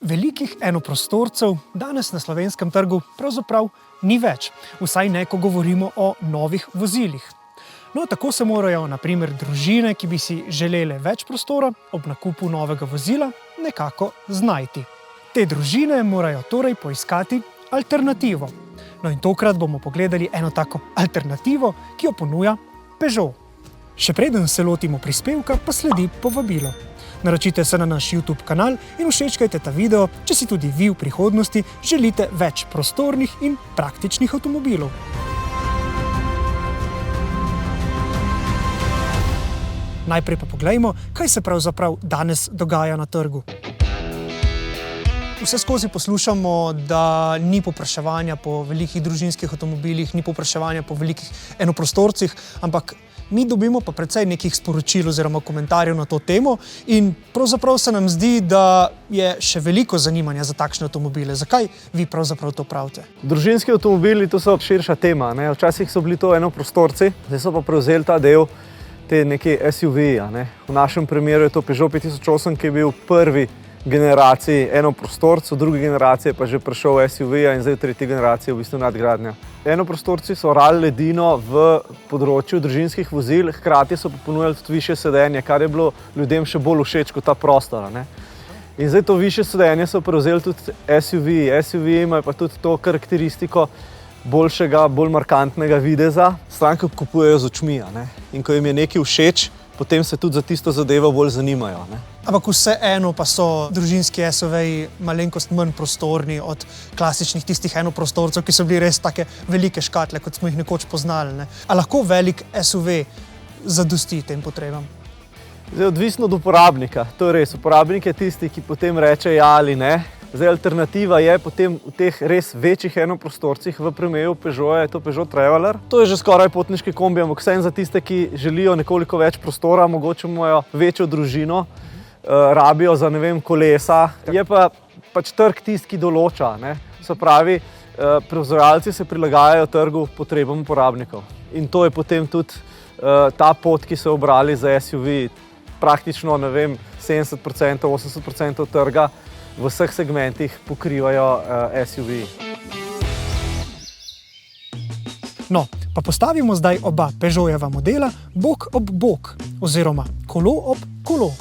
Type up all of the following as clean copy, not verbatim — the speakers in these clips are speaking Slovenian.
Velikih enoprostorcev danes na slovenskem trgu pravzaprav ni več, vsaj ne, ko govorimo o novih vozilih. No, tako se morajo na primer družine, ki bi si želele več prostora ob nakupu novega vozila, nekako znajti. Te družine morajo torej poiskati alternativo. No in tokrat bomo pogledali eno tako alternativo, ki jo ponuja Peugeot. Še preden se lotimo prispevka, pa sledi povabilo. Naročite se na naš YouTube kanal in všečkajte ta video, če si tudi vi v prihodnosti želite več prostornih in praktičnih avtomobilov. Najprej pa poglejmo, kaj se pravzaprav danes dogaja na trgu. Vseskozi poslušamo, da ni povpraševanja po velikih družinskih avtomobilih, ni povpraševanja po velikih enoprostorcih, ampak mi dobimo pa precej nekih sporočil oziroma komentarjev na to temo in pravzaprav se nam zdi, da je še veliko zanimanja za takšne avtomobile. Zakaj vi pravzaprav to pravite? Družinski avtomobili, to so širša tema, ne? Včasih so bili to enoprostorci, zdaj so pa prevzeli ta del, te neke SUV-ji, ne? V našem primeru je to Peugeot 5008, ki je bil prvi generaciji enoprostorc, v drugi generaciji pa že prišel SUV-ja in zdaj v tretji generaciji v bistvu nadgradnja. Enoprostorci so orali ledino v področju družinskih vozil, hkrati so pa ponujali tudi višje sedenje, kar je bilo ljudem še bolj všeč kot ta prostor, ne? In zdaj to višje sedenje so prevzeli tudi SUV-ji. SUV-ji imajo pa tudi to karakteristiko boljšega, bolj markantnega videza. Stranke kupujejo z očmi, ne? In ko jim je nekaj všeč, potem se tudi za tisto zadevo bolj zanimajo, ne? Ampak vseeno pa so družinski SUV-ji malenkost manj prostorni od klasičnih tistih enoprostorcev, ki so bili res take velike škatle, kot smo jih nekoč poznali, ne? A lahko velik SUV zadosti tem potrebam? Zdaj, odvisno od uporabnika. To je res, uporabnik je tisti, ki potem reče ja ali ne. Zdaj, alternativa je potem v teh res večjih enoprostorcih, v primeru Peugeota je to Peugeot Traveller. To je že skoraj potniški kombi, ampak vseeno za tiste, ki želijo nekoliko več prostora, mogoče imajo večjo družino, rabijo za, ne vem, kolesa. Je pa pač trg tisti, ki določa, ne? Se pravi, proizvajalci se prilagajajo trgu potrebam uporabnikov. In to je potem tudi ta pot, ki so obrali za SUV. Praktično, ne vem, 70%, 80% trga v vseh segmentih pokrivajo SUV. No, pa postavimo zdaj oba Peugeotjeva modela bok ob bok oziroma kolo ob kolo.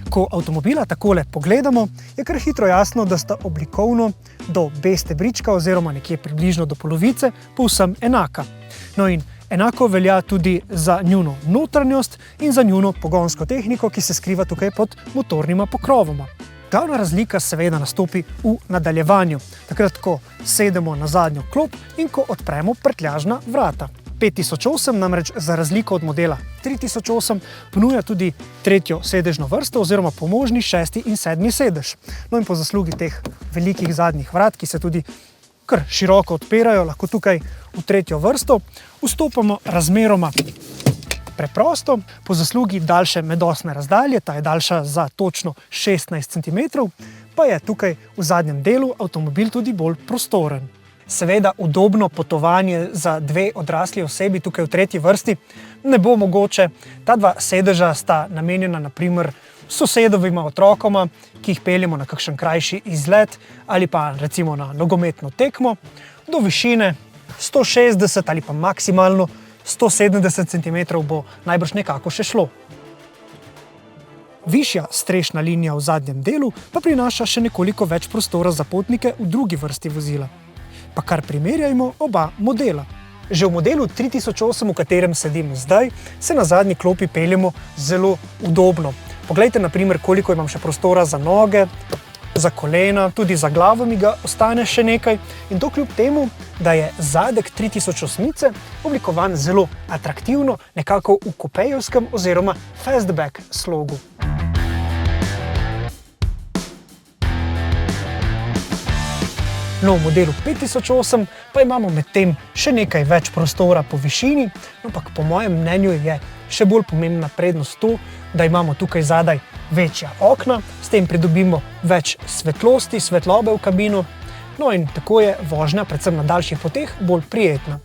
Ko avtomobila takole pogledamo, je kar hitro jasno, da sta oblikovno do B stebrička oziroma nekje približno do polovice povsem enaka. No in enako velja tudi za njuno notranjost in za njuno pogonsko tehniko, ki se skriva tukaj pod motornima pokrovoma. Glavna razlika seveda nastopi v nadaljevanju, takrat, ko sedemo na zadnjo klop in ko odpremo prtljažna vrata. 5008 namreč za razliko od modela 3008 ponuja tudi tretjo sedežno vrsto oziroma pomožni 6. in 7. sedež. No in po zaslugi teh velikih zadnjih vrat, ki se tudi kar široko odpirajo, lahko tukaj v tretjo vrsto vstopamo razmeroma preprosto, po zaslugi daljše medosne razdalje, ta je daljša za točno 16 cm, pa je tukaj v zadnjem delu avtomobil tudi bolj prostoren. Seveda udobno potovanje za dve odrasli osebi tukaj v tretji vrsti ne bo mogoče. Ta dva sedeža sta namenjena na primer sosedovima otrokoma, ki jih peljemo na kakšen krajši izlet ali pa recimo na nogometno tekmo, do višine 160 ali pa maksimalno 170 cm bo najbrž nekako še šlo. Višja strešna linija v zadnjem delu pa prinaša še nekoliko več prostora za potnike v drugi vrsti vozila. Pa kar primerjajmo oba modela. Že v modelu 3008, v katerem sedim zdaj, se na zadnji klopi peljemo zelo udobno. Poglejte na primer, koliko imam še prostora za noge, za kolena, tudi za glavo mi ga ostane še nekaj. In to kljub temu, da je zadek 3008 oblikovan zelo atraktivno, nekako v kupejevskem oziroma fastback slogu. No, v modelu 5008 pa imamo medtem še nekaj več prostora po višini, ampak po mojem mnenju je še bolj pomembna prednost to, da imamo tukaj zadaj večja okna, s tem pridobimo več svetlosti, svetlobe v kabino, no in tako je vožnja, predvsem na daljših poteh, bolj prijetna.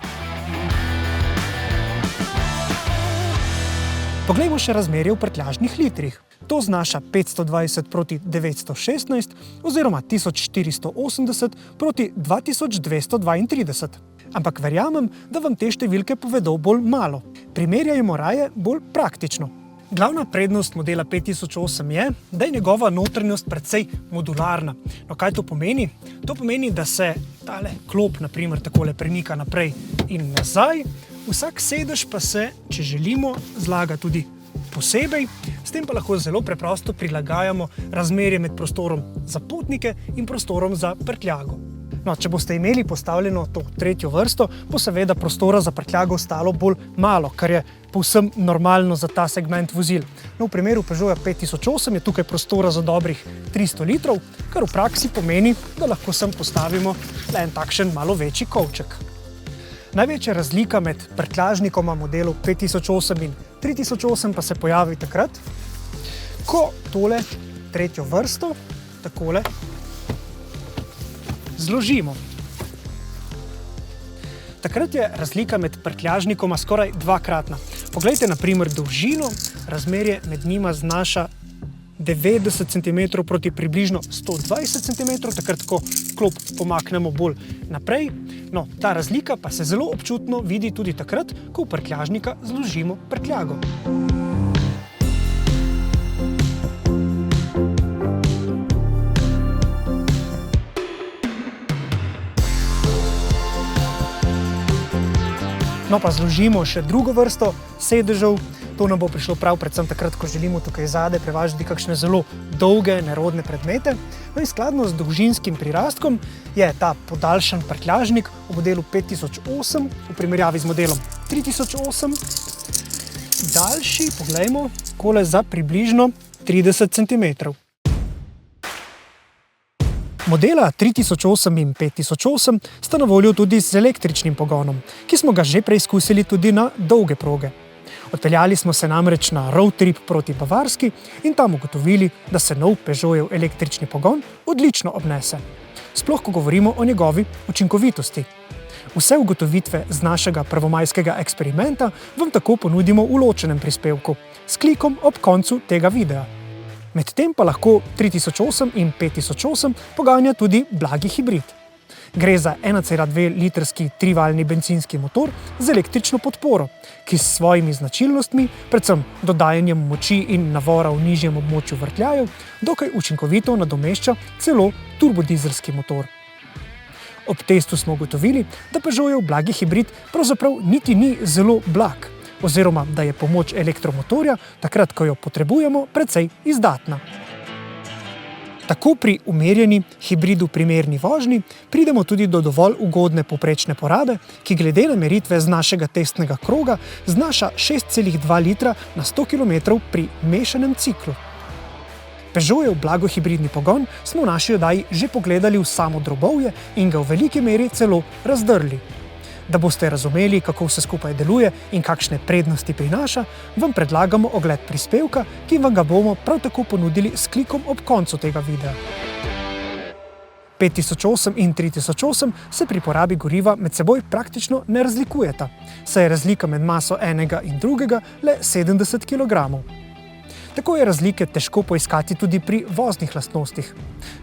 Poglejmo še razmerje v prtljažnih litrih. To znaša 520 proti 916 oziroma 1480 proti 2232. Ampak verjamem, da vam te številke povedo bolj malo. Primerjajmo raje bolj praktično. Glavna prednost modela 5008 je, da je njegova notranjost precej modularna. No, kaj to pomeni? To pomeni, da se tale klop naprimer takole premika naprej in nazaj, vsak sedež pa se, če želimo, zlaga tudi posebej, s tem pa lahko zelo preprosto prilagajamo razmerje med prostorom za potnike in prostorom za prtljago. No, če boste imeli postavljeno to tretjo vrsto, bo seveda prostora za prtljago ostalo bolj malo, kar je povsem normalno za ta segment vozil. No, v primeru Peugeota 5008 je tukaj prostora za dobrih 300 litrov, kar v praksi pomeni, da lahko sem postavimo le en takšen malo večji kovček. Največja razlika med prtljažnikoma modelov 5008 in 3008 pa se pojavi takrat, ko tole tretjo vrsto takole zložimo. Takrat je razlika med prtljažnikoma skoraj dvakratna. Poglejte na primer dolžino, razmerje med njima znaša 90 cm proti približno 120 cm, takrat ko klop pomaknemo bolj naprej. No, ta razlika pa se zelo občutno vidi tudi takrat, ko v prtljažnika zložimo prtljago. No, pa zložimo še drugo vrsto sedežev. To nam bo prišlo prav predvsem takrat, ko želimo tukaj zadaj prevažati kakšne zelo dolge, nerodne predmete. No in skladno z dolžinskim prirastkom je ta podaljšan prtljažnik v modelu 5008 v primerjavi z modelom 3008 daljši, poglejmo, takole za približno 30 cm. Modela 3008 in 5008 sta na voljo tudi z električnim pogonom, ki smo ga že preizkusili tudi na dolge proge. Odpeljali smo se namreč na road trip proti Bavarski in tam ugotovili, da se nov Peugeotov električni pogon odlično obnese. Sploh, ko govorimo o njegovi učinkovitosti. Vse ugotovitve z našega prvomajskega eksperimenta vam tako ponudimo v ločenem prispevku s klikom ob koncu tega videa. Medtem pa lahko 3008 in 5008 poganja tudi blagi hibrid. Gre za 1,2 litrski trivaljni bencinski motor z električno podporo, ki s svojimi značilnostmi, predvsem dodajanjem moči in navora v nižjem območju vrtljajev, dokaj učinkovito nadomešča celo turbodizelski motor. Ob testu smo ugotovili, da Peugeotov blagi hibrid pravzaprav niti ni zelo blag, oziroma da je pomoč elektromotorja, takrat, ko jo potrebujemo, precej izdatna. Tako pri umerjeni hibridu primerni vožnji pridemo tudi do dovolj ugodne povprečne porabe, ki glede na meritve z našega testnega kroga znaša 6,2 litra na 100 km pri mešanem ciklu. Peugeotov blagohibridni pogon smo v naši oddaji že pogledali v samo drobovje in ga v veliki meri celo razdrli. Da boste razumeli, kako vse skupaj deluje in kakšne prednosti prinaša, vam predlagamo ogled prispevka, ki vam ga bomo prav tako ponudili s klikom ob koncu tega videa. 5008 in 3008 se pri porabi goriva med seboj praktično ne razlikujeta, saj je razlika med maso enega in drugega le 70 kg. Tako je razlike težko poiskati tudi pri voznih lastnostih.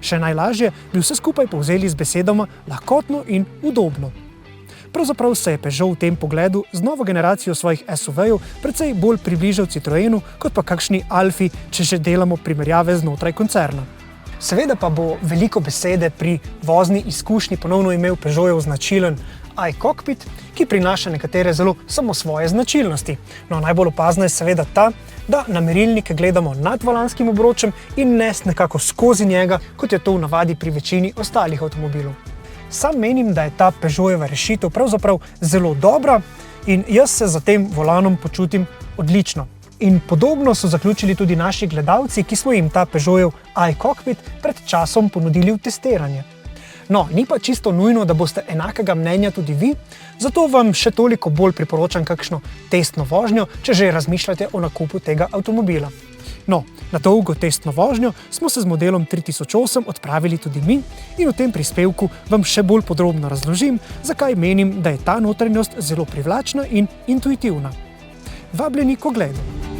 Še najlažje bi vse skupaj povzeli z besedama lahkotno in udobno. Pravzaprav se je Peugeot v tem pogledu z novo generacijo svojih SUV-jev precej bolj približal Citroenu, kot pa kakšni Alfi, če že delamo primerjave znotraj koncerna. Seveda pa bo veliko besede pri vozni izkušnji ponovno imel Peugeotov značilen iCockpit, ki prinaša nekatere zelo samo svoje značilnosti. No, najbolj opazna je seveda ta, da na merilnike gledamo nad volanskim obročem in ne nekako skozi njega, kot je to v navadi pri večini ostalih avtomobilov. Sam menim, da je ta Peugeotova rešitev pravzaprav zelo dobra in jaz se za tem volanom počutim odlično. In podobno so zaključili tudi naši gledalci, ki smo jim ta Peugeotov iCockpit pred časom ponudili v testiranje. No, ni pa čisto nujno, da boste enakega mnenja tudi vi, zato vam še toliko bolj priporočam kakšno testno vožnjo, če že razmišljate o nakupu tega avtomobila. No, na dolgo testno vožnjo smo se z modelom 3008 odpravili tudi mi in v tem prispevku vam še bolj podrobno razložim, zakaj menim, da je ta notranjost zelo privlačna in intuitivna. Vabljeni k ogledu!